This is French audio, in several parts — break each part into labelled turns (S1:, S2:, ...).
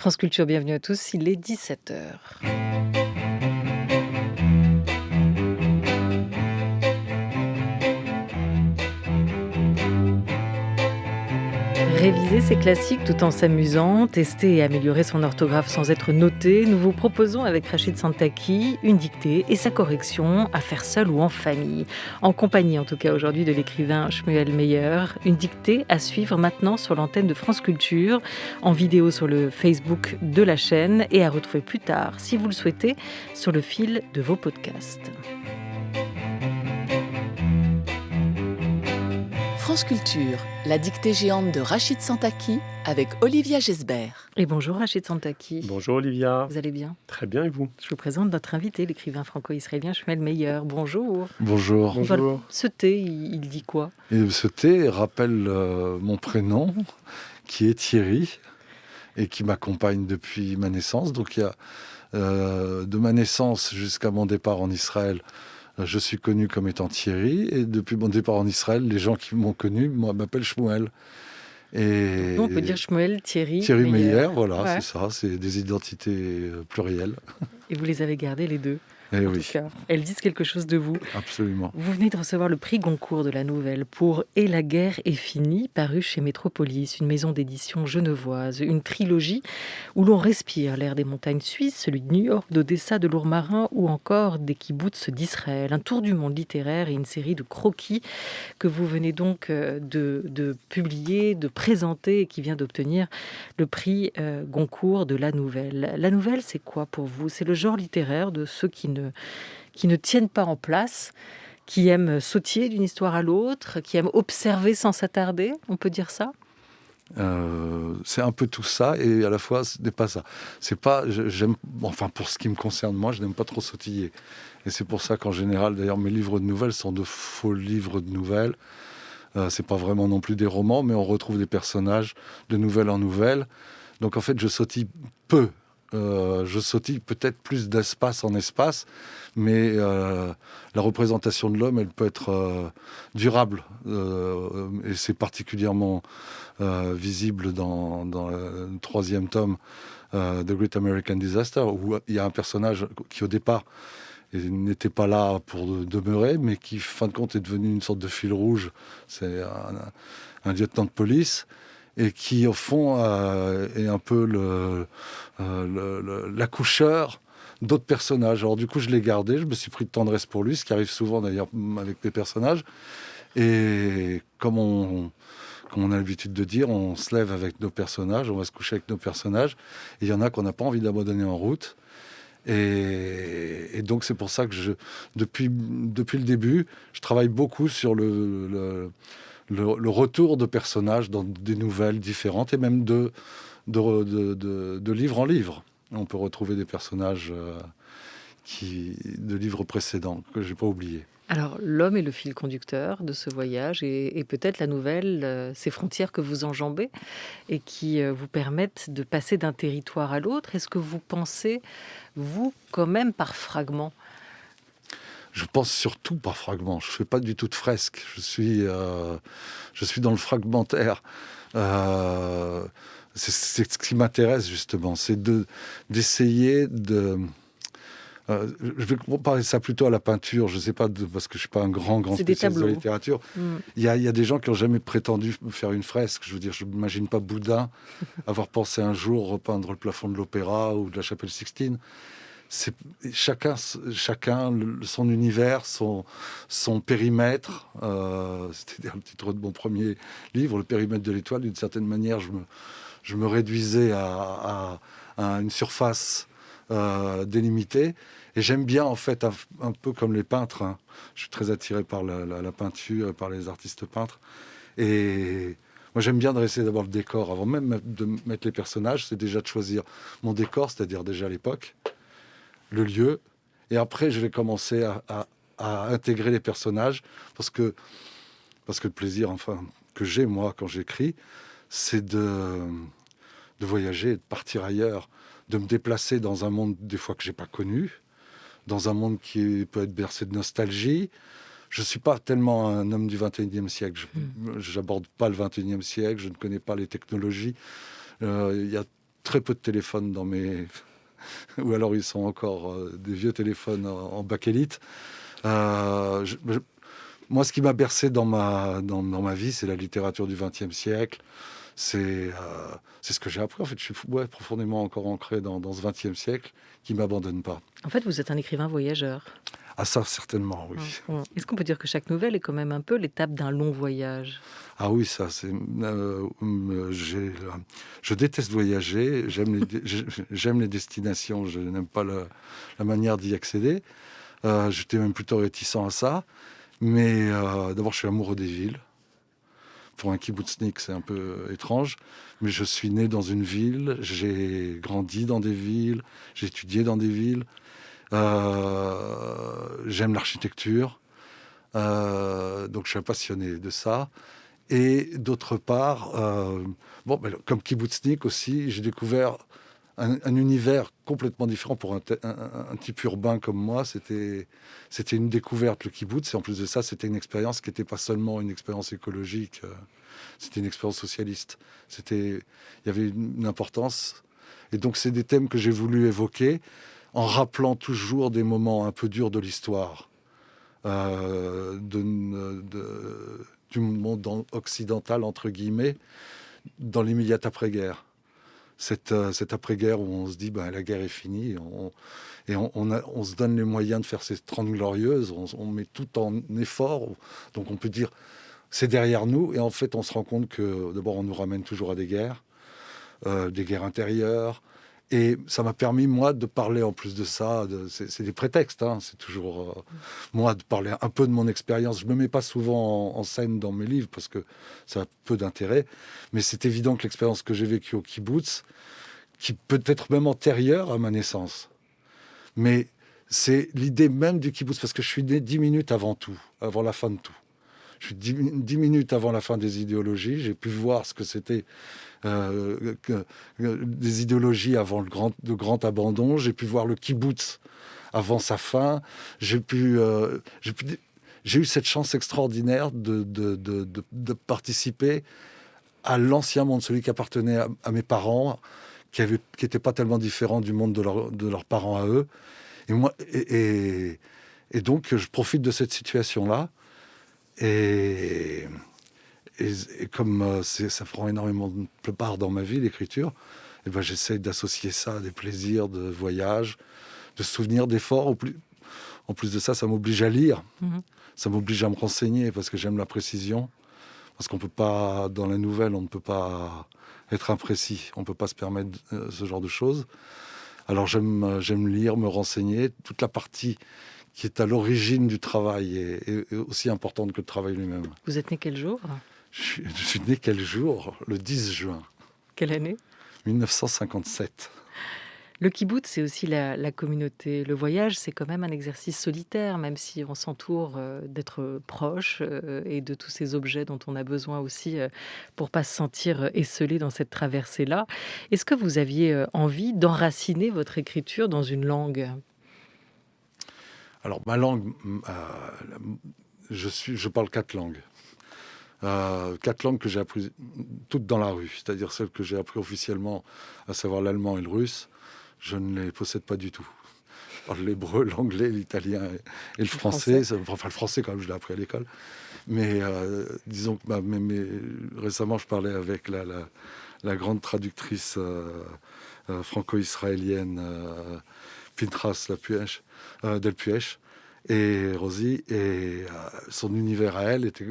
S1: France Culture, bienvenue à tous, il est 17h. Réviser ses classiques tout en s'amusant, tester et améliorer son orthographe sans être noté, nous vous proposons avec Rachid Santaki une dictée et sa correction à faire seul ou en famille. En compagnie en tout cas aujourd'hui de l'écrivain Shmuel Meyer, une dictée à suivre maintenant sur l'antenne de France Culture, en vidéo sur le Facebook de la chaîne et à retrouver plus tard, si vous le souhaitez, sur le fil de vos podcasts.
S2: France Culture, la dictée géante de Rachid Santaki avec Olivia Gesbert.
S1: Et bonjour Rachid Santaki.
S3: Bonjour Olivia.
S1: Vous allez bien ?
S3: Très bien et vous ?
S1: Je vous présente notre invité, l'écrivain franco-israélien Shmuel Meyer. Bonjour.
S4: Bonjour.
S3: Bonjour.
S1: Ce thé, il dit quoi ?
S4: Et ce thé rappelle mon prénom, qui est Thierry, et qui m'accompagne depuis ma naissance. Donc il y a de ma naissance jusqu'à mon départ en Israël, je suis connu comme étant Thierry, et depuis mon départ en Israël, les gens qui m'ont connu m'appellent Shmuel. Et
S1: Donc on peut dire Shmuel, Thierry
S4: Meyer, voilà,
S1: ouais.
S4: C'est ça, c'est des identités plurielles.
S1: Et vous les avez gardées les deux.
S4: Et
S1: En
S4: oui,
S1: tout cas, elles disent quelque chose de vous.
S4: absolument.
S1: Vous venez de recevoir le prix Goncourt de la nouvelle pour Et la guerre est finie, paru chez Métropolis, une maison d'édition genevoise, une trilogie où l'on respire l'air des montagnes suisses, celui de New York, d'Odessa, de Lourmarin ou encore des kibboutz d'Israël. Un tour du monde littéraire et une série de croquis que vous venez donc de publier, de présenter et qui vient d'obtenir le prix Goncourt de la nouvelle. La nouvelle, c'est quoi pour vous ? C'est le genre littéraire de ceux qui ne tiennent pas en place, qui aiment sautiller d'une histoire à l'autre, qui aiment observer sans s'attarder, on peut dire ça ?
S4: C'est un peu tout ça, et à la fois ce n'est pas ça. C'est pas, j'aime, enfin pour ce qui me concerne moi, je n'aime pas trop sautiller. Et c'est pour ça qu'en général, d'ailleurs, mes livres de nouvelles sont de faux livres de nouvelles. C'est pas vraiment non plus des romans, mais on retrouve des personnages de nouvelle en nouvelle. Donc en fait, je sautille peu. Je sautille peut-être plus d'espace en espace, mais la représentation de l'homme, elle peut être durable. Et c'est particulièrement visible dans le troisième tome, The Great American Disaster, où il y a un personnage qui, au départ, n'était pas là pour demeurer, mais qui, fin de compte, est devenu une sorte de fil rouge. C'est un lieutenant de police, et qui, au fond, est un peu l'accoucheur d'autres personnages. Alors, du coup, je l'ai gardé, je me suis pris de tendresse pour lui, ce qui arrive souvent, d'ailleurs, avec mes personnages. Et comme on a l'habitude de dire, on se lève avec nos personnages, on va se coucher avec nos personnages. Et il y en a qu'on n'a pas envie d'abandonner en route. Et donc, c'est pour ça que depuis le début, je travaille beaucoup sur le retour de personnages dans des nouvelles différentes, et même de livre en livre. On peut retrouver des personnages de livres précédents que je n'ai pas oubliés.
S1: Alors, l'homme est le fil conducteur de ce voyage et peut-être la nouvelle, ces frontières que vous enjambez et qui vous permettent de passer d'un territoire à l'autre. Est-ce que vous pensez, vous, quand même par fragments ?
S4: Je pense surtout par fragments. Je ne fais pas du tout de fresque. Je suis dans le fragmentaire. C'est ce qui m'intéresse, justement. C'est d'essayer de... je vais comparer ça plutôt à la peinture. Je ne sais pas, parce que je ne suis pas un grand spécialiste de la littérature. Il y a des gens qui n'ont jamais prétendu faire une fresque. Je veux dire, je n'imagine pas Boudin avoir pensé un jour repeindre le plafond de l'Opéra ou de la Chapelle Sixtine. C'est chacun son univers, son périmètre. C'était le titre de mon premier livre, Le périmètre de l'étoile. D'une certaine manière, je me réduisais à une surface délimitée. Et j'aime bien, en fait, un peu comme les peintres. Hein. Je suis très attiré par la peinture, par les artistes peintres. Et moi, j'aime bien dresser d'abord le décor. Avant même de mettre les personnages, c'est déjà de choisir mon décor, c'est-à-dire déjà l'époque, le lieu, et après je vais commencer à intégrer les personnages, parce que le plaisir, enfin, que j'ai moi quand j'écris, c'est de voyager, de partir ailleurs, de me déplacer dans un monde des fois que j'ai pas connu, dans un monde qui peut être bercé de nostalgie. Je suis pas tellement un homme du 21e siècle, j'aborde pas le 21e siècle, je ne connais pas les technologies. Il y a très peu de téléphones dans mes... ou alors ils sont encore des vieux téléphones en bakélite. Moi, ce qui m'a bercé dans ma vie, c'est la littérature du XXe siècle. C'est ce que j'ai appris. En fait, je suis profondément encore ancré dans ce XXe siècle qui ne m'abandonne pas.
S1: En fait, vous êtes un écrivain voyageur.
S4: Ah ça, certainement, oui.
S1: Est-ce qu'on peut dire que chaque nouvelle est quand même un peu l'étape d'un long voyage ?
S4: Ah oui, ça, c'est... je déteste voyager, j'aime les destinations, je n'aime pas la manière d'y accéder. J'étais même plutôt réticent à ça. Mais d'abord, je suis amoureux des villes. Pour un kibbutznik, c'est un peu étrange. Mais je suis né dans une ville, j'ai grandi dans des villes, j'ai étudié dans des villes. J'aime l'architecture. Donc, je suis un passionné de ça. Et d'autre part, comme kibbutznik aussi, j'ai découvert un univers complètement différent pour un type urbain comme moi. C'était une découverte, le kibbutz. Et en plus de ça, c'était une expérience qui n'était pas seulement une expérience écologique, c'était une expérience socialiste. Il y avait une importance. Et donc, c'est des thèmes que j'ai voulu évoquer en rappelant toujours des moments un peu durs de l'histoire du monde occidental, entre guillemets, dans l'immédiate après-guerre. Cette après-guerre où on se dit la guerre est finie on se donne les moyens de faire ces 30 glorieuses, on met tout en effort, donc on peut dire c'est derrière nous, et en fait on se rend compte que d'abord on nous ramène toujours à des guerres intérieures, et ça m'a permis moi de parler en plus de ça, c'est des prétextes, c'est toujours moi de parler un peu de mon expérience. Je me mets pas souvent en scène dans mes livres parce que ça a peu d'intérêt, mais c'est évident que l'expérience que j'ai vécue au kibbutz, qui peut être même antérieure à ma naissance, mais c'est l'idée même du kibbutz, parce que je suis né 10 minutes avant tout, avant la fin de tout. Je suis 10 minutes avant la fin des idéologies. J'ai pu voir ce que c'était des idéologies avant le grand abandon. J'ai pu voir le kibbutz avant sa fin. J'ai eu cette chance extraordinaire de participer à l'ancien monde, celui qui appartenait à mes parents, qui n'était pas tellement différent du monde de leurs parents à eux. Et donc, je profite de cette situation-là. Et comme ça prend énormément de part dans ma vie, l'écriture, j'essaie d'associer ça à des plaisirs de voyage, de souvenirs, d'efforts. En plus de ça, ça m'oblige à lire. Ça m'oblige à me renseigner parce que j'aime la précision. Parce qu'on peut pas, dans la nouvelle, on ne peut pas être imprécis. On ne peut pas se permettre ce genre de choses. Alors j'aime lire, me renseigner. Toute la partie qui est à l'origine du travail est aussi importante que le travail lui-même.
S1: Vous êtes né quel jour ?
S4: Je suis né quel jour ? Le 10 juin.
S1: Quelle année ? 1957. Le kibbutz, c'est aussi la communauté. Le voyage, c'est quand même un exercice solitaire, même si on s'entoure d'être proche et de tous ces objets dont on a besoin aussi pour pas se sentir esselé dans cette traversée-là. Est-ce que vous aviez envie d'enraciner votre écriture dans une langue ?
S4: Alors, ma langue, je parle 4 langues. 4 langues que j'ai apprises toutes dans la rue, c'est-à-dire celles que j'ai apprises officiellement, à savoir l'allemand et le russe. Je ne les possède pas du tout. Je parle l'hébreu, l'anglais, l'italien et le français. Enfin, le français, quand même, je l'ai appris à l'école. Mais disons que récemment, je parlais avec la grande traductrice franco-israélienne Pinchas Delpuech et Rosie. Et son univers à elle était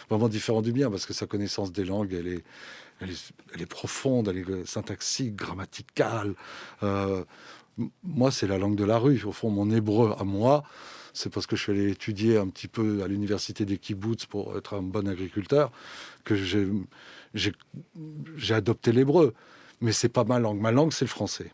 S4: vraiment différent du mien, parce que sa connaissance des langues, elle est profonde, elle est syntaxique, grammaticale. Moi, c'est la langue de la rue. Au fond, mon hébreu à moi, c'est parce que je suis allé étudier un petit peu à l'université des kibbutz pour être un bon agriculteur que j'ai adopté l'hébreu. Mais c'est pas ma langue. Ma langue, c'est le français.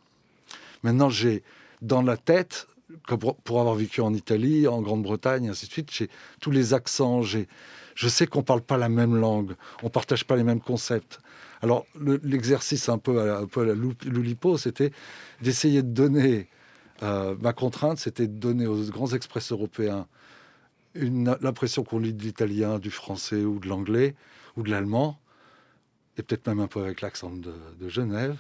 S4: Maintenant, j'ai dans la tête, pour avoir vécu en Italie, en Grande-Bretagne, ainsi de suite, j'ai tous les accents. Je sais qu'on ne parle pas la même langue, on ne partage pas les mêmes concepts. Alors, l'exercice un peu à la Loulipo, c'était d'essayer de donner... ma contrainte, c'était de donner aux grands express européens l'impression qu'on lit de l'italien, du français ou de l'anglais ou de l'allemand, et peut-être même un peu avec l'accent de Genève,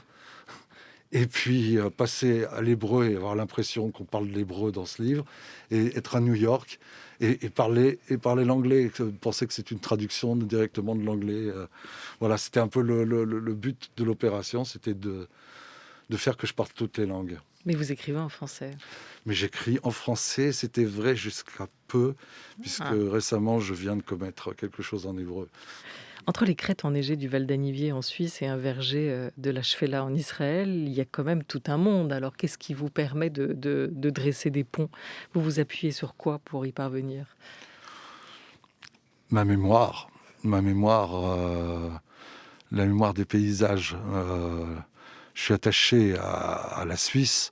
S4: Et puis passer à l'hébreu et avoir l'impression qu'on parle de l'hébreu dans ce livre, et être à New York et parler l'anglais, penser que c'est une traduction directement de l'anglais. Voilà, c'était un peu le but de l'opération, c'était de faire que je parle toutes les langues.
S1: Mais vous écrivez en français.
S4: Mais j'écris en français, c'était vrai jusqu'à peu, puisque récemment je viens de commettre quelque chose en hébreu.
S1: Entre les crêtes enneigées du Val d'Anivier en Suisse et un verger de la Shfela en Israël, il y a quand même tout un monde. Alors qu'est-ce qui vous permet de dresser des ponts? Vous vous appuyez sur quoi pour y parvenir?
S4: Ma mémoire, la mémoire des paysages. Je suis attaché à la Suisse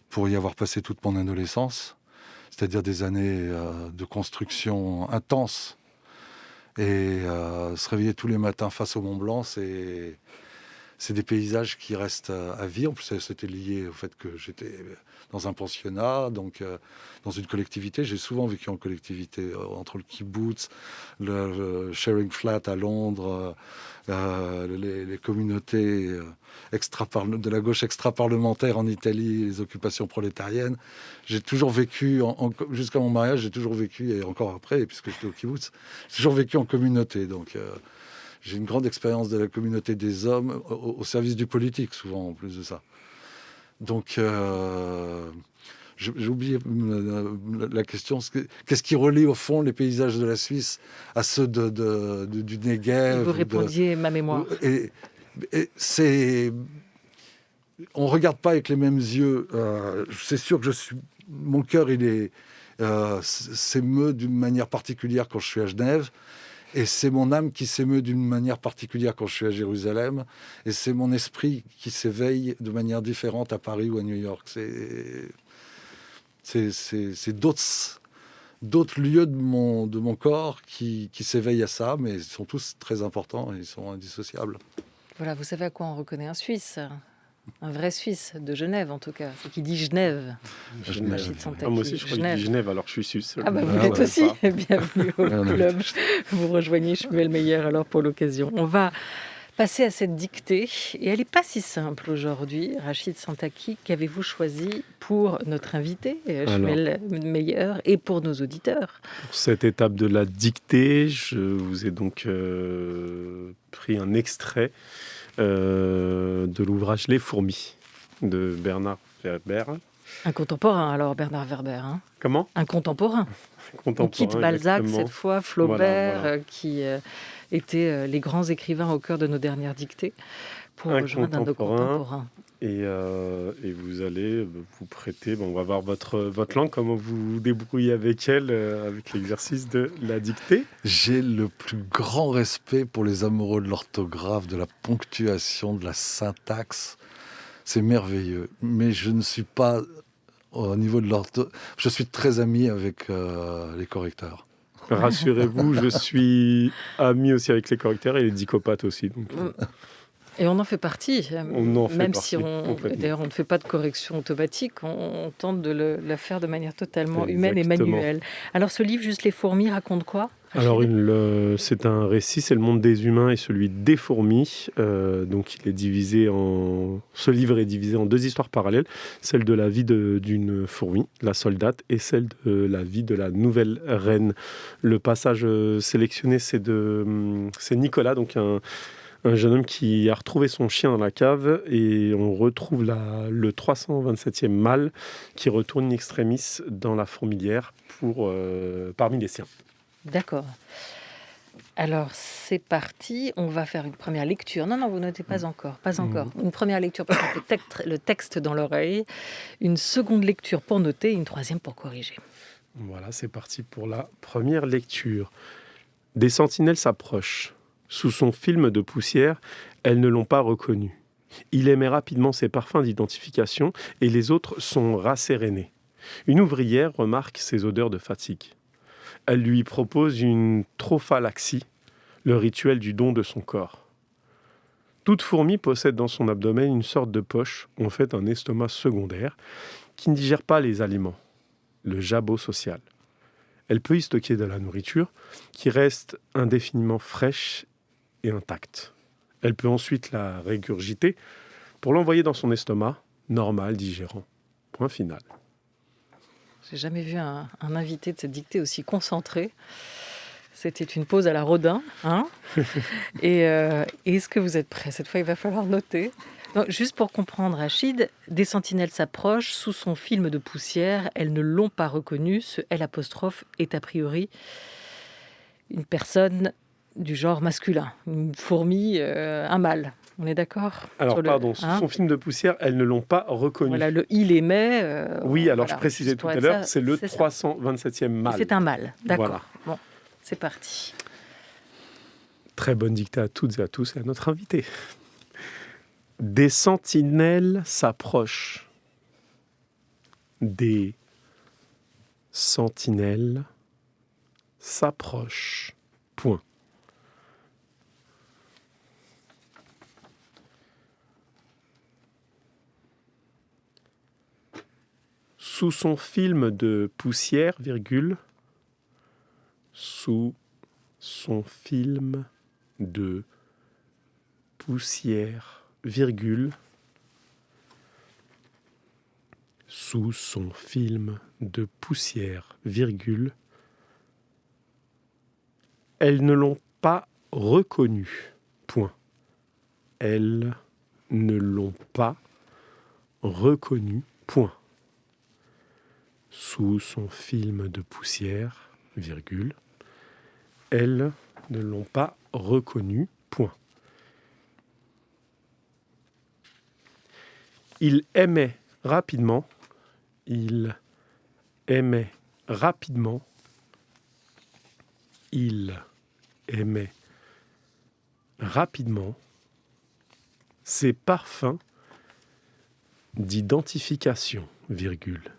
S4: pour y avoir passé toute mon adolescence, c'est-à-dire des années de construction intense. Et se réveiller tous les matins face au Mont Blanc, c'est des paysages qui restent à vie. En plus, c'était lié au fait que j'étais dans un pensionnat, donc dans une collectivité. J'ai souvent vécu en collectivité, entre le kibbutz, le Sharing Flat à Londres, les communautés de la gauche extra-parlementaire en Italie, les occupations prolétariennes. J'ai toujours vécu, jusqu'à mon mariage, j'ai toujours vécu, et encore après, puisque j'étais au kibbutz, j'ai toujours vécu en communauté. Donc j'ai une grande expérience de la communauté des hommes au service du politique, souvent, en plus de ça. Donc, j'ai oublié la question. Qu'est-ce qui relie, au fond, les paysages de la Suisse à ceux du Negev?
S1: Vous répondiez ma mémoire.
S4: Et on ne regarde pas avec les mêmes yeux. C'est sûr que mon cœur, s'émeut d'une manière particulière quand je suis à Genève. Et c'est mon âme qui s'émeut d'une manière particulière quand je suis à Jérusalem. Et c'est mon esprit qui s'éveille de manière différente à Paris ou à New York. C'est d'autres lieux de mon corps qui s'éveillent à ça, mais ils sont tous très importants et ils sont indissociables.
S1: Voilà, vous savez à quoi on reconnaît un Suisse? Un vrai Suisse, de Genève en tout cas. C'est qui dit Genève.
S3: Moi aussi, je crois qu'il dit Genève, alors je suis suisse.
S1: Ah bah vous l'êtes aussi. Bienvenue au club. Vous rejoignez Shmuel Meyer alors pour l'occasion. On va passer à cette dictée. Et elle n'est pas si simple aujourd'hui. Rachid Santaki, qu'avez-vous choisi pour notre invité, Shmuel Meyer, et pour nos auditeurs?
S3: Pour cette étape de la dictée, je vous ai donc pris un extrait de l'ouvrage Les fourmis de Bernard Werber.
S1: Un contemporain alors, Bernard Werber.
S3: Comment ?
S1: Un contemporain. On quitte Balzac
S3: exactement.
S1: cette fois, Flaubert,
S3: Voilà.
S1: Qui étaient les grands écrivains au cœur de nos dernières dictées, pour rejoindre un de nos contemporains.
S3: Et vous allez vous prêter, on va voir votre langue, comment vous vous débrouillez avec elle, avec l'exercice de la dictée.
S4: J'ai le plus grand respect pour les amoureux de l'orthographe, de la ponctuation, de la syntaxe. C'est merveilleux. Mais je ne suis pas au niveau de l'orthographe. Je suis très ami avec les correcteurs.
S3: Rassurez-vous, je suis ami aussi avec les correcteurs et les dicopathes aussi. Donc,
S1: Et on en fait partie, même si d'ailleurs on ne fait pas de correction automatique, on tente de la faire de manière totalement humaine et manuelle. Alors ce livre, Juste les fourmis, raconte quoi ?
S3: Alors c'est un récit, c'est le monde des humains et celui des fourmis. Donc ce livre est divisé en 2 histoires parallèles, celle de la vie d'une fourmi, la soldate, et celle de la vie de la nouvelle reine. Le passage sélectionné, c'est Nicolas, donc un jeune homme qui a retrouvé son chien dans la cave, et on retrouve le 327e mâle qui retourne in extremis dans la fourmilière parmi les siens.
S1: D'accord. Alors c'est parti, on va faire une première lecture. Non, vous notez pas encore. Une première lecture pour le texte dans l'oreille, une seconde lecture pour noter, une troisième pour corriger.
S3: Voilà, c'est parti pour la première lecture. Des sentinelles s'approchent. Sous son film de poussière, elles ne l'ont pas reconnu. Il émet rapidement ses parfums d'identification et les autres sont rassérénées. Une ouvrière remarque ses odeurs de fatigue. Elle lui propose une trophalaxie, le rituel du don de son corps. Toute fourmi possède dans son abdomen une sorte de poche, en fait un estomac secondaire, qui ne digère pas les aliments, le jabot social. Elle peut y stocker de la nourriture qui reste indéfiniment fraîche et intacte. Elle peut ensuite la régurgiter pour l'envoyer dans son estomac, normal, digérant. Point final.
S1: J'ai jamais vu un invité de cette dictée aussi concentré. C'était une pause à la Rodin, hein. Et est-ce que vous êtes prêts? Cette fois, il va falloir noter. Non, juste pour comprendre, Rachid, des sentinelles s'approchent sous son film de poussière. Elles ne l'ont pas reconnu. Ce L' est a priori une personne du genre masculin, une fourmi, un mâle. On est d'accord?
S3: Alors, sous son film de poussière, elles ne l'ont pas reconnu.
S1: Voilà, le il émet.
S3: Oui, alors je précisais tout à l'heure, c'est le 327e mâle.
S1: C'est un mâle, d'accord.
S3: Voilà.
S1: Bon, c'est parti.
S3: Très bonne dictée à toutes et à tous et à notre invité. Des sentinelles s'approchent. Des sentinelles s'approchent. Point. Sous son film de poussière, virgule, sous son film de poussière, virgule, sous son film de poussière, virgule, elles ne l'ont pas reconnu. Point. Elles ne l'ont pas reconnu. Point. Sous son film de poussière, virgule, elles ne l'ont pas reconnu. Point. Il aimait rapidement. Il aimait rapidement. Il aimait rapidement ses parfums d'identification, virgule.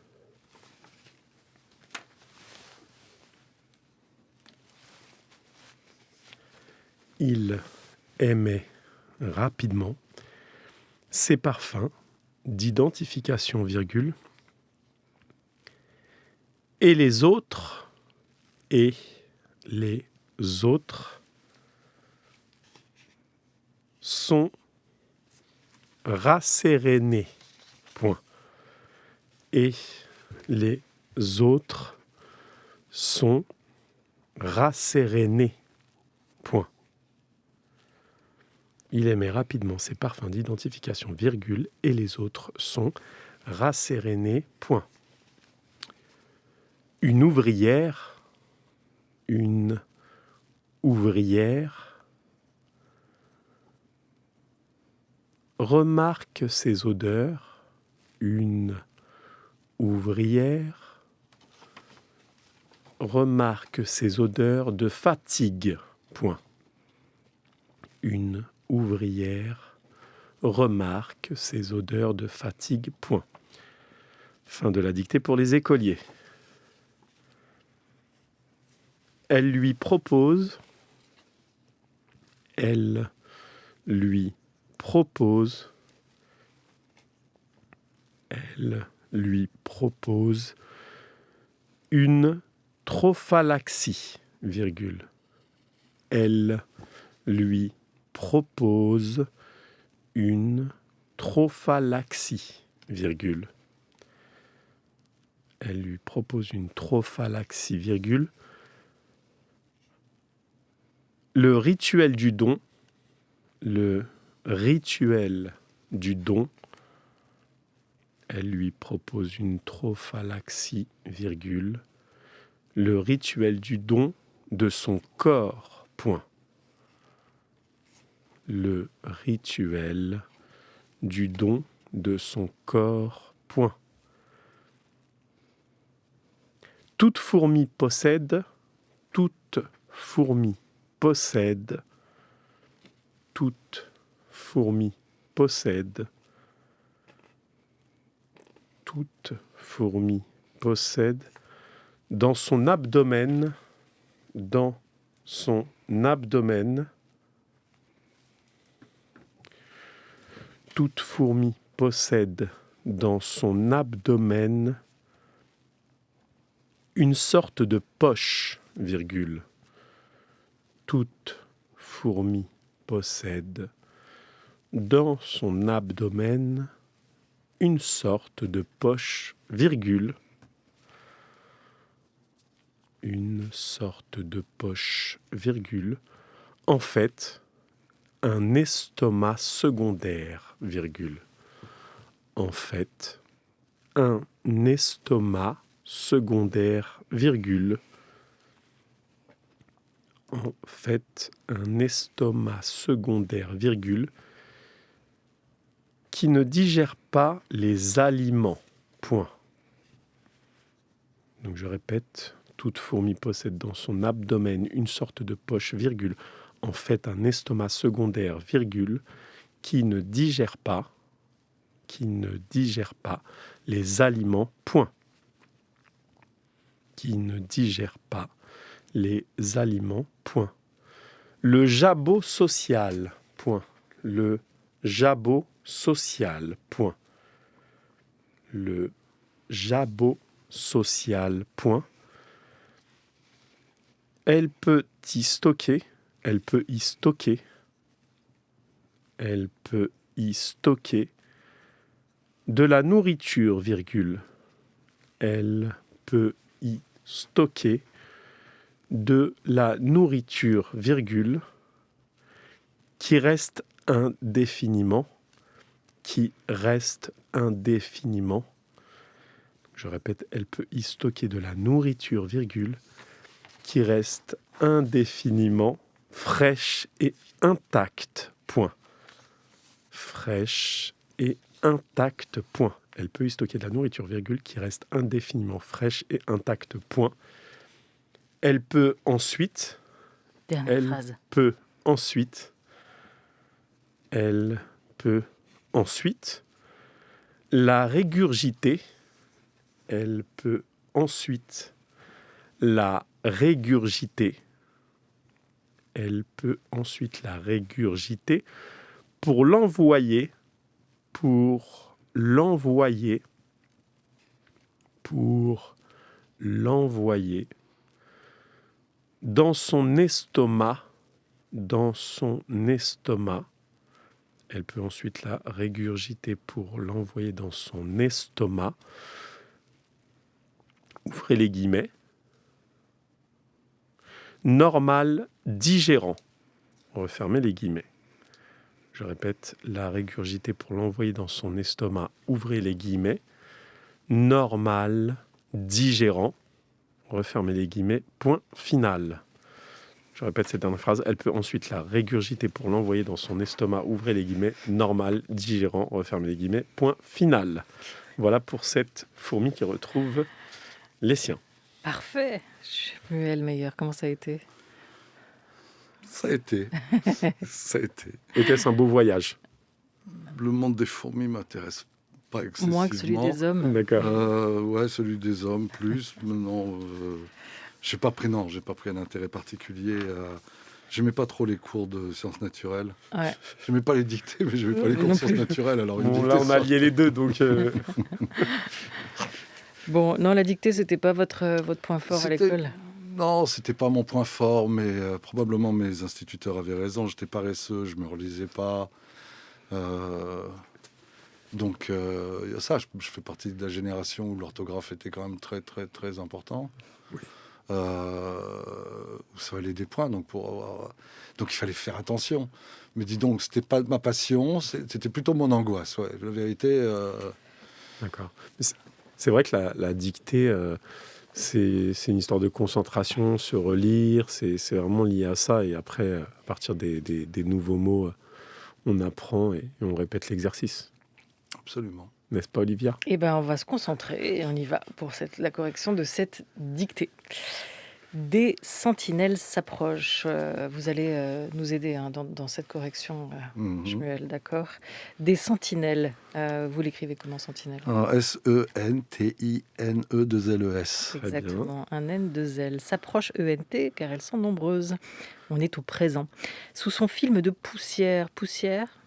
S3: Il aimait rapidement ses parfums d'identification, virgule. Et les autres sont rassérénés. Point. Et les autres sont rassérénés. Point. Il aimait rapidement ses parfums d'identification, virgule, et les autres sont rassérénés. Point. Une ouvrière remarque ses odeurs. Une ouvrière remarque ses odeurs de fatigue. Point. Une ouvrière remarque ses odeurs de fatigue. Point. Fin de la dictée pour les écoliers. Elle lui propose une trophalaxie, virgule. Elle lui propose une trophalaxie, virgule. Elle lui propose une trophalaxie, virgule. Le rituel du don, elle lui propose une trophalaxie, virgule. Le rituel du don de son corps, point. Le rituel du don de son corps, point. Toute fourmi possède dans son abdomen, toute fourmi possède dans son abdomen une sorte de poche, virgule. Toute fourmi possède dans son abdomen une sorte de poche, virgule, une sorte de poche, virgule, en fait, un estomac secondaire, virgule. En fait, un estomac secondaire, virgule. En fait, un estomac secondaire, virgule, qui ne digère pas les aliments, point. Donc je répète, toute fourmi possède dans son abdomen une sorte de poche, virgule, en fait un estomac secondaire, virgule, qui ne digère pas les aliments, point. Qui ne digère pas les aliments, point. Le jabot social, point. Le jabot social, point. Le jabot social, point. Elle peut y stocker de la nourriture, virgule. Elle peut y stocker de la nourriture, virgule, qui reste indéfiniment. Je répète, elle peut y stocker de la nourriture, virgule, qui reste indéfiniment fraîche et intacte, point. Fraîche et intacte, point. Elle peut y stocker de la nourriture, virgule, qui reste indéfiniment fraîche et intacte, point. Elle peut ensuite... Elle peut ensuite la régurgiter. Elle peut ensuite la régurgiter. Elle peut ensuite la régurgiter pour l'envoyer dans son estomac. Elle peut ensuite la régurgiter pour l'envoyer dans son estomac. Ouvrez les guillemets. Normal digérant. Refermez les guillemets. Je répète, la régurgiter pour l'envoyer dans son estomac. Ouvrez les guillemets. Normal digérant. Refermez les guillemets. Point final. Je répète cette dernière phrase. Elle peut ensuite la régurgiter pour l'envoyer dans son estomac. Ouvrez les guillemets. Normal digérant. Refermez les guillemets. Point final. Voilà pour cette fourmi qui retrouve les siens.
S1: Parfait. Shmuel Meyer, comment ça a été ?
S4: Ça a été.
S3: Était-ce un beau voyage ?
S4: Le monde des fourmis m'intéresse pas excessivement.
S1: Moins que celui des hommes.
S3: D'accord.
S4: Ouais, celui des hommes plus. Non, j'ai pas pris un intérêt particulier. J'aimais pas trop les cours de sciences naturelles.
S1: Ouais.
S4: J'aimais pas les dictées, mais j'aimais pas les cours de sciences naturelles. Alors
S3: là, on a lié les deux, donc.
S1: Bon, non, la dictée, c'était pas votre point fort à l'école.
S4: Non, c'était pas mon point fort, mais probablement mes instituteurs avaient raison. J'étais paresseux, je me relisais pas. Donc, ça, je fais partie de la génération où l'orthographe était quand même très, très, très important.
S3: Oui.
S4: Ça valait des points, donc il fallait faire attention. Mais dis donc, c'était pas ma passion, c'était plutôt mon angoisse. Ouais. La vérité.
S3: D'accord. C'est vrai que la dictée, c'est une histoire de concentration, se relire, c'est vraiment lié à ça. Et après, à partir des nouveaux mots, on apprend et on répète l'exercice.
S4: Absolument.
S3: N'est-ce pas, Olivia ?
S1: Eh bien, on va se concentrer et on y va pour la correction de cette dictée. Des sentinelles s'approchent. Vous allez nous aider dans cette correction, Shmuel, d'accord ? Des sentinelles. Vous l'écrivez comment, sentinelle ?
S4: SENTINE2LES.
S1: Exactement, un N, 2 L. S'approche ENT car elles sont nombreuses. On est au présent. Sous son film de poussière,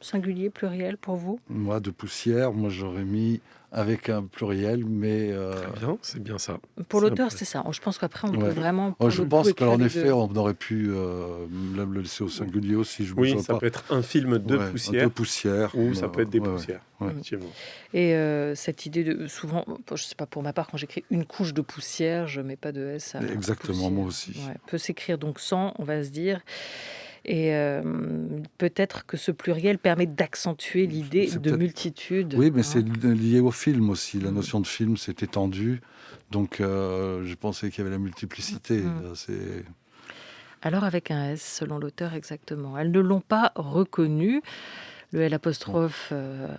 S1: singulier, pluriel pour vous?
S4: Moi, de poussière, j'aurais mis avec un pluriel, mais...
S3: Très bien, c'est bien ça.
S1: Pour l'auteur, c'est ça. Je pense qu'après, on peut vraiment...
S4: Je pense qu'en effet, on aurait pu le laisser au singulier aussi.
S3: Oui, ça peut être un film de
S4: poussière.
S3: Ou ça peut être des poussières, effectivement.
S1: Et cette idée de... Souvent, je ne sais pas, pour ma part, quand j'écris une couche de poussière, je ne mets pas de S à
S4: Exactement,
S1: poussière.
S4: moi aussi.
S1: Peut s'écrire donc sans, on va se dire... Et peut-être que ce pluriel permet d'accentuer l'idée de multitude.
S4: Oui, mais c'est lié au film aussi. La notion de film s'est étendue. Donc, je pensais qu'il y avait la multiplicité.
S1: Alors, avec un S, selon l'auteur, exactement. Elles ne l'ont pas reconnu. Le L'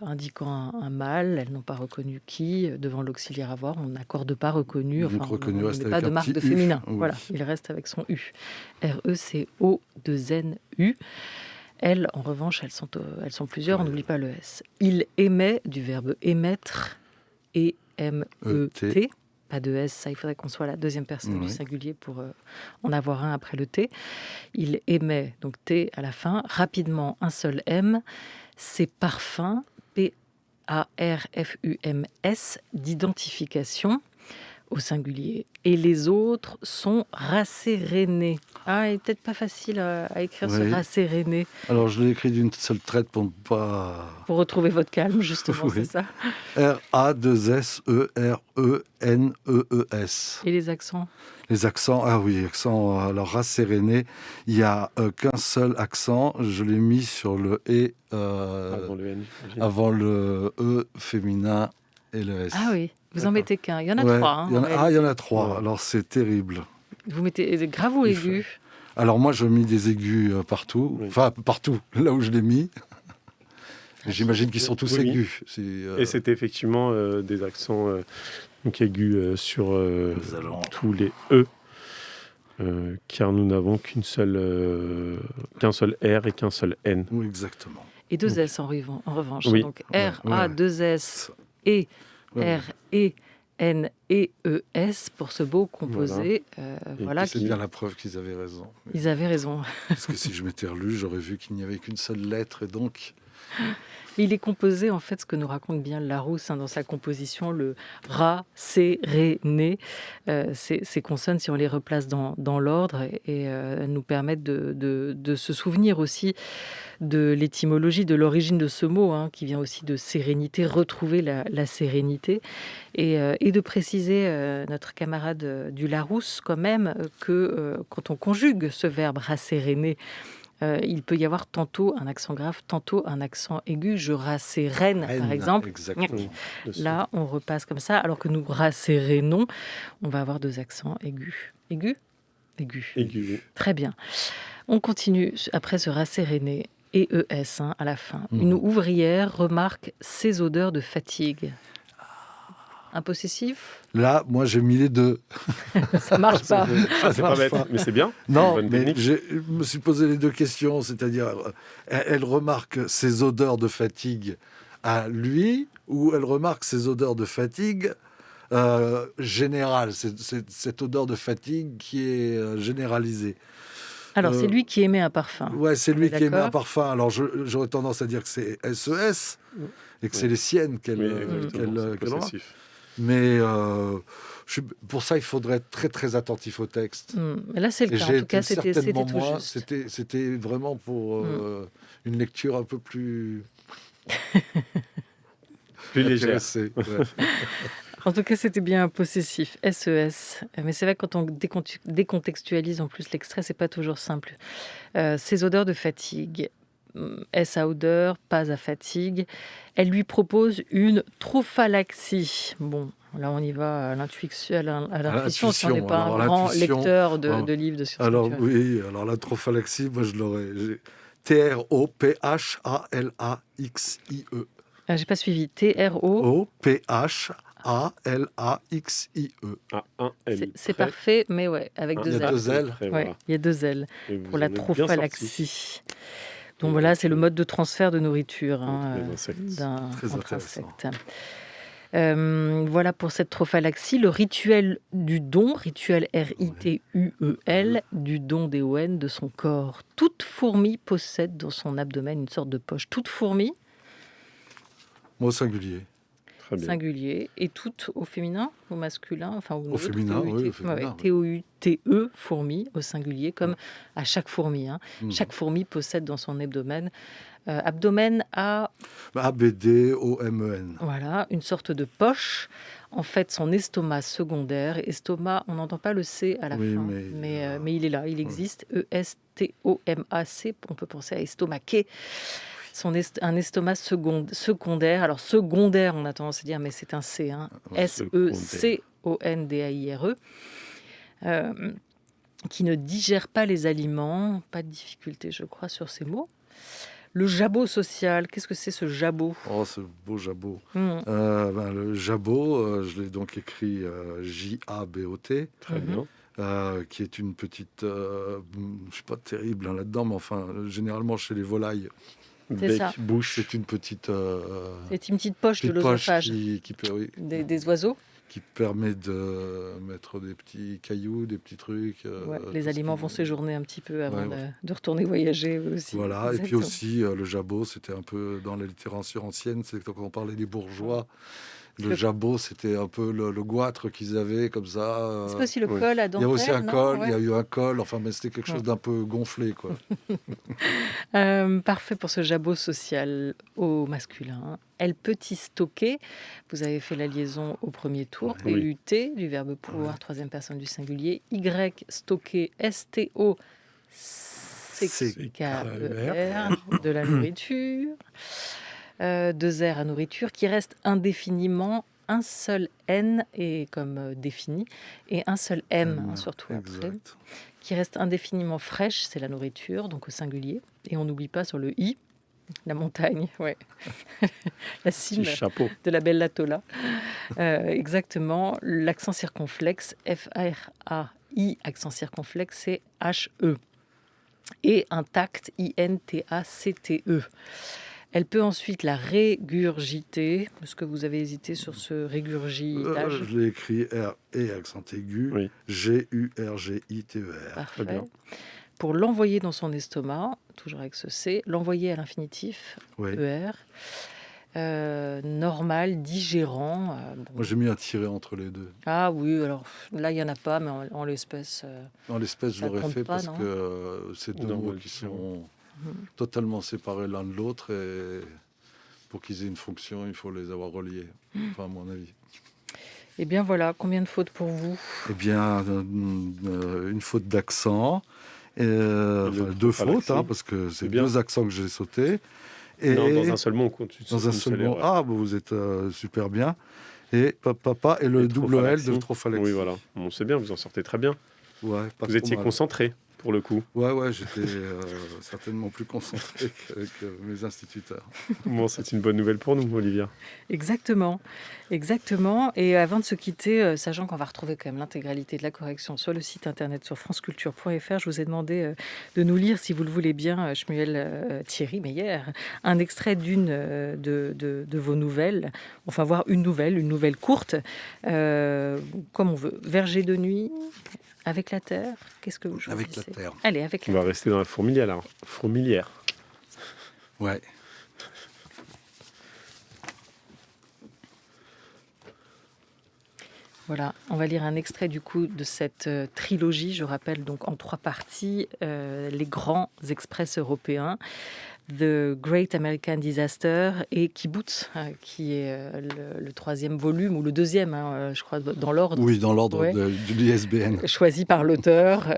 S1: indiquant un mâle, elles n'ont pas reconnu qui. Devant l'auxiliaire avoir, on n'accorde pas reconnu.
S4: On
S1: ne met pas de marque de féminin. Oui. Voilà, il reste avec son U. RECO2NU. Elles, en revanche, elles sont plusieurs, on n'oublie pas le S. Il émet, du verbe émettre, E-M-E-T. Pas de S, ça, il faudrait qu'on soit la deuxième personne du singulier pour en avoir un après le T. Il émet, donc T à la fin, rapidement un seul M. C'est parfum, P-A-R-F-U-M-S, d'identification au singulier. Et les autres sont rassérénés. Ah, il n'est peut-être pas facile à écrire ce rasséréné.
S4: Alors, je l'ai écrit d'une seule traite pour ne pas...
S1: Pour retrouver votre calme, justement, c'est ça.
S4: R-A-2-S-E-R-E-N-E-E-S.
S1: Et les accents?
S4: Les accents, accent, alors rasséréné, il n'y a qu'un seul accent. Je l'ai mis sur le « et » avant le « e » féminin et le « s ».
S1: Ah oui, vous en mettez qu'un. Il y en a trois.
S4: Il y en a trois, alors c'est terrible.
S1: Vous mettez grave ou aigu?
S4: Alors moi, je mets des aigus partout, enfin partout, là où je l'ai mis. J'imagine qu'ils sont tous aigus.
S3: Et c'est effectivement des accents aigus sur tous les E, car nous n'avons qu'un seul R et qu'un seul N.
S4: Oui, exactement.
S1: Et deux S en revanche.
S3: Oui.
S1: Donc R-A-2-S et R-E-N-E-E-S pour ce beau composé.
S4: C'est bien la preuve qu'ils avaient raison.
S1: Ils avaient raison.
S4: Parce que si je m'étais relu, j'aurais vu qu'il n'y avait qu'une seule lettre et donc...
S1: Il est composé, en fait, ce que nous raconte bien Larousse dans sa composition, le ra, sé, ré, né. Ces consonnes, si on les replace dans l'ordre, elles nous permettent de se souvenir aussi de l'étymologie, de l'origine de ce mot, qui vient aussi de sérénité, retrouver la sérénité, et de préciser, notre camarade du Larousse, quand même, que quand on conjugue ce verbe rasséréner, il peut y avoir tantôt un accent grave, tantôt un accent aigu. Je rassérène, par exemple.
S4: Exactement.
S1: Là, on repasse comme ça, alors que nous rassérénons, on va avoir deux accents aigus. Aigu. Très bien. On continue après ce rasséréner. ES à la fin. Une ouvrière remarque ses odeurs de fatigue. Un possessif?
S4: Là, moi, j'ai mis les deux.
S1: Ça marche pas.
S3: C'est pas bête, mais c'est bien.
S4: Non, mais je me suis posé les deux questions. C'est-à-dire, elle remarque ses odeurs de fatigue à lui, ou elle remarque ses odeurs de fatigue générale. C'est cette odeur de fatigue qui est généralisée.
S1: Alors, c'est lui qui émet un parfum.
S4: Ouais, c'est lui qui émet un parfum. Alors, j'aurais tendance à dire que c'est SES et que c'est les siennes qu'elle remarque. Mais pour ça, il faudrait être très, très attentif au texte.
S1: Mais là, c'est le cas. En tout cas, c'était tout juste.
S4: C'était vraiment pour une lecture un peu plus...
S3: plus légère.
S1: En tout cas, c'était bien un possessif, SES. Mais c'est vrai que quand on décontextualise en plus l'extrait, c'est pas toujours simple. Ces odeurs de fatigue, S à odeur, pas à fatigue. Elle lui propose une trophalaxie. Bon, là on y va à l'intuition, si on n'est pas un grand lecteur de livres de sciences
S4: naturelles.
S1: Alors
S4: oui, la trophalaxie, moi je l'aurais... T-R-O-P-H-A-L-A-X-I-E.
S1: J'ai pas suivi.
S4: T-R-O-P-H-A-L-A-X-I-E.
S1: C'est parfait, mais avec deux L.
S4: Voilà.
S1: Il y a deux L pour la trophalaxie. Donc voilà, c'est le mode de transfert de nourriture d'un insecte. Voilà pour cette trophalaxie. Le rituel du don, rituel RITUEL, du don DON de son corps. Toute fourmi possède dans son abdomen une sorte de poche. Toute fourmi,
S4: Moi, au singulier.
S3: Très bien.
S1: singulier, et toute au féminin, au masculin, enfin au
S4: Au
S1: neutre,
S4: féminin,
S1: TOUT,
S4: oui, au féminin,
S1: ouais,
S4: oui.
S1: TOUTE, fourmi, au singulier, comme à chaque fourmi.
S4: Mhm.
S1: Chaque fourmi possède dans son abdomen, abdomen à
S4: ABDOMEN.
S1: voilà, une sorte de poche, en fait son estomac secondaire. Estomac, on n'entend pas le C à la
S4: Oui,
S1: fin,
S4: mais
S1: mais il est là, il existe. ESTOMAC, on peut penser à estomaquer. Un estomac secondaire. Alors secondaire, on a tendance à dire, mais c'est un C, hein. SECONDAIRE, qui ne digère pas les aliments. Pas de difficulté, je crois, sur ces mots. Le jabot social, qu'est-ce que c'est ce jabot?
S4: Oh, ce beau jabot.
S1: Hmm.
S4: Le jabot, je l'ai donc écrit J-A-B-O-T,
S3: Très bien.
S4: qui est une petite... je ne suis pas terrible là-dedans, mais enfin, généralement chez les volailles,
S1: C'est ça.
S3: Bouche.
S4: c'est une petite,
S1: C'est une petite poche de
S4: petite poche
S1: l'œsophage
S4: oui,
S1: des oiseaux.
S4: qui permet de mettre des petits cailloux, des petits trucs.
S1: Ouais,
S4: tout
S1: les
S4: ce
S1: aliments
S4: qui-
S1: vont séjourner un petit peu avant
S4: Ouais,
S1: de retourner voyager eux aussi.
S4: Voilà, et puis
S1: Exactement.
S4: aussi le jabot, c'était un peu dans la littérature ancienne, c'est quand on parlait des bourgeois. Le
S1: Le-
S4: jabot, c'était un peu le goitre qu'ils avaient comme ça.
S1: C'est pas aussi le
S3: oui.
S1: col à
S4: Il y a aussi un
S1: dentelle, non?
S4: col, il y
S1: Ouais.
S4: a eu un col, enfin, mais c'était quelque chose d'un peu gonflé, quoi.
S1: Parfait pour ce jabot social au masculin. Elle peut y stocker. Vous avez fait la liaison au premier tour.
S3: Oui.
S1: PUT, du verbe pouvoir, troisième personne du singulier. Y, stocker, STO, CKER, de la nourriture. 2 R à nourriture, qui reste indéfiniment un seul N, et comme défini, et un seul M, hein, surtout après.
S4: Exact.
S1: Qui reste indéfiniment fraîche, c'est la nourriture, donc au singulier. Et on n'oublie pas sur le I, la montagne, ouais. La cime
S3: Petit chapeau.
S1: de la Bella Tola. Exactement, l'accent circonflexe, F-R-A-I, accent circonflexe, c'est H-E. Et intact, I-N-T-A-C-T-E. Elle peut ensuite la régurgiter. Est-ce que vous avez hésité sur ce régurgitage?
S4: Je l'ai écrit R et accent aigu,
S3: Oui.
S4: G-U-R-G-I-T-E-R.
S1: Parfait.
S3: bien.
S1: Pour l'envoyer dans son estomac, toujours avec ce C, l'envoyer à l'infinitif,
S4: Oui.
S1: ER, normal, digérant. Bon.
S4: Moi, j'ai mis un tiret entre les deux.
S1: Ah oui, alors là, il n'y en a pas, mais en l'espèce...
S4: Dans l'espèce, je
S1: Ça
S4: l'aurais
S1: compte
S4: fait
S1: pas,
S4: parce
S1: non
S4: que c'est deux
S3: Non,
S4: mots
S3: ouais,
S4: qui
S3: c'est
S4: sont totalement séparés l'un de l'autre et pour qu'ils aient une fonction, il faut les avoir reliés, enfin, à mon avis.
S1: Eh bien voilà, combien de fautes pour vous?
S4: Eh bien, une faute d'accent,
S3: Deux
S4: deux
S3: fautes,
S4: fautes, hein, parce que c'est
S3: bien.
S4: 2 accents que j'ai sautés. Et
S3: Non, dans un seul mot, on compte.
S4: dans un seul mot,
S3: erreur.
S4: ah, bah, vous êtes super bien. Et papa et le
S3: Et
S4: double L de
S3: trophalaxie.
S4: trophalaxie.
S3: Oui, voilà. Bon, c'est bien, vous en sortez très bien.
S4: Ouais, pas
S3: Vous
S4: trop
S3: étiez
S4: mal.
S3: concentré, pour le coup.
S4: Ouais, j'étais certainement plus concentré que mes instituteurs.
S3: Bon, c'est une bonne nouvelle pour nous, Olivia.
S1: Exactement, exactement. Et avant de se quitter, sachant qu'on va retrouver quand même l'intégralité de la correction sur le site internet sur franceculture.fr, je vous ai demandé de nous lire, si vous le voulez bien, Shmuel Thierry Meyer, un extrait d'une de vos nouvelles. Enfin, voir une nouvelle courte, comme on veut. Verger de nuit, avec la terre, qu'est-ce que vous choisissez?
S4: Avec la terre.
S1: Allez, avec
S3: On
S1: la
S3: va rester dans la fourmilière, là. Fourmilière.
S4: Ouais.
S1: Voilà, on va lire un extrait du coup de cette trilogie, je rappelle donc en 3 parties, les grands express européens, The Great American Disaster et Kibbutz, qui est le 3e volume, ou le 2e, hein, je crois, dans l'ordre.
S4: Oui, dans l'ordre
S1: Ouais.
S4: de l'ISBN.
S1: Choisi par l'auteur,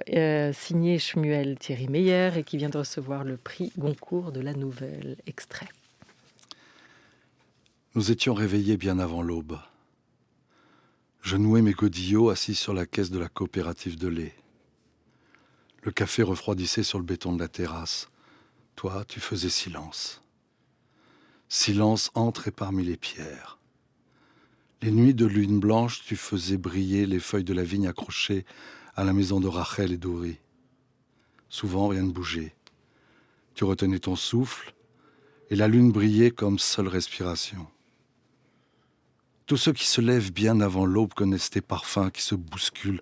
S1: signé Shmuel Thierry Meyer, et qui vient de recevoir le prix Goncourt de la nouvelle. Extrait.
S4: Nous étions réveillés bien avant l'aube. Je nouais mes godillots assis sur la caisse de la coopérative de lait. Le café refroidissait sur le béton de la terrasse. Toi, tu faisais silence. Silence entre et parmi les pierres. Les nuits de lune blanche, tu faisais briller les feuilles de la vigne accrochées à la maison de Rachel et d'Ori. Souvent, rien ne bougeait. Tu retenais ton souffle et la lune brillait comme seule respiration. Tous ceux qui se lèvent bien avant l'aube connaissent tes parfums qui se bousculent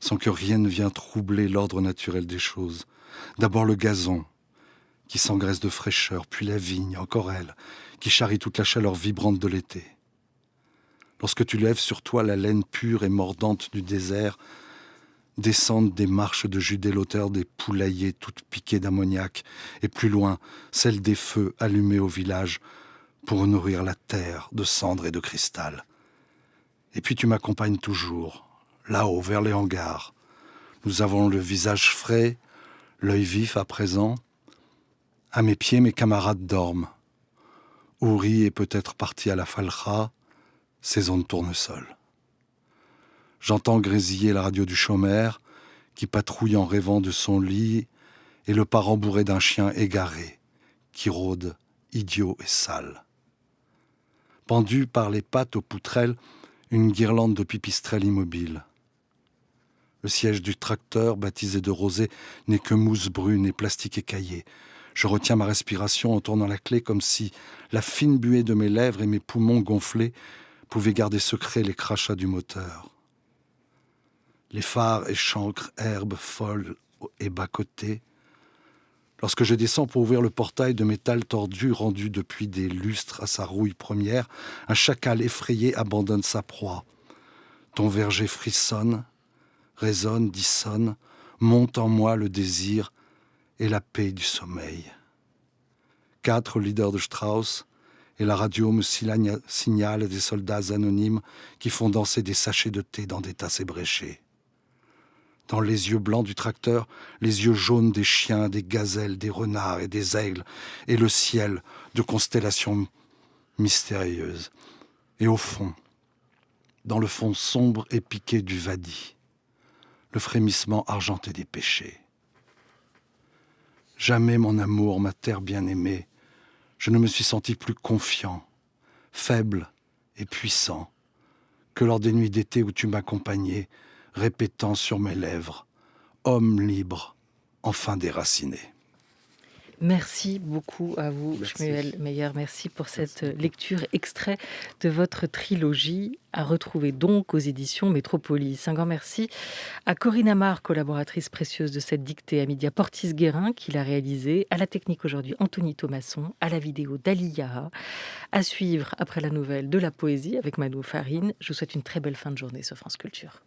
S4: sans que rien ne vienne troubler l'ordre naturel des choses. D'abord le gazon, qui s'engraisse de fraîcheur, puis la vigne, encore elle, qui charrie toute la chaleur vibrante de l'été. Lorsque tu lèves sur toi la laine pure et mordante du désert, descendent des marches de Judée l'auteur des poulaillers toutes piquées d'ammoniac, et plus loin, celles des feux allumés au village pour nourrir la terre de cendres et de cristal. Et puis tu m'accompagnes toujours, là-haut, vers les hangars. Nous avons le visage frais, l'œil vif à présent. À mes pieds, mes camarades dorment. Ouri est peut-être parti à la falcha, saison de tournesol. J'entends grésiller la radio du chômeur, qui patrouille en rêvant de son lit, et le pas rembourré d'un chien égaré, qui rôde, idiot et sale. Pendu par les pattes aux poutrelles, une guirlande de pipistrelles immobile. Le siège du tracteur, baptisé de rosée, n'est que mousse brune et plastique écaillé. Je retiens ma respiration en tournant la clé comme si la fine buée de mes lèvres et mes poumons gonflés pouvaient garder secrets les crachats du moteur. Les phares échancrent herbes folles et bas-côtés. Lorsque je descends pour ouvrir le portail de métal tordu rendu depuis des lustres à sa rouille première, un chacal effrayé abandonne sa proie. Ton verger frissonne, résonne, dissonne, monte en moi le désir et la paix du sommeil. 4 leaders de Strauss, et la radio me signale des soldats anonymes qui font danser des sachets de thé dans des tasses ébréchées. Dans les yeux blancs du tracteur, les yeux jaunes des chiens, des gazelles, des renards et des aigles, et le ciel de constellations mystérieuses. Et au fond, dans le fond sombre et piqué du Wadi, le frémissement argenté des péchés. Jamais, mon amour, ma terre bien-aimée, je ne me suis senti plus confiant, faible et puissant que lors des nuits d'été où tu m'accompagnais, répétant sur mes lèvres « Homme libre, enfin déraciné ».
S1: Merci beaucoup à vous, Shmuel Meyer. Merci pour cette lecture extrait de votre trilogie à retrouver donc aux éditions Métropolis. Un grand merci à Corinne Amar, collaboratrice précieuse de cette dictée, à Média Portis-Guérin qui l'a réalisée, à la technique aujourd'hui Anthony Thomasson, à la vidéo Dali Yaha. À suivre après la nouvelle de la poésie avec Manou Farine. Je vous souhaite une très belle fin de journée sur France Culture.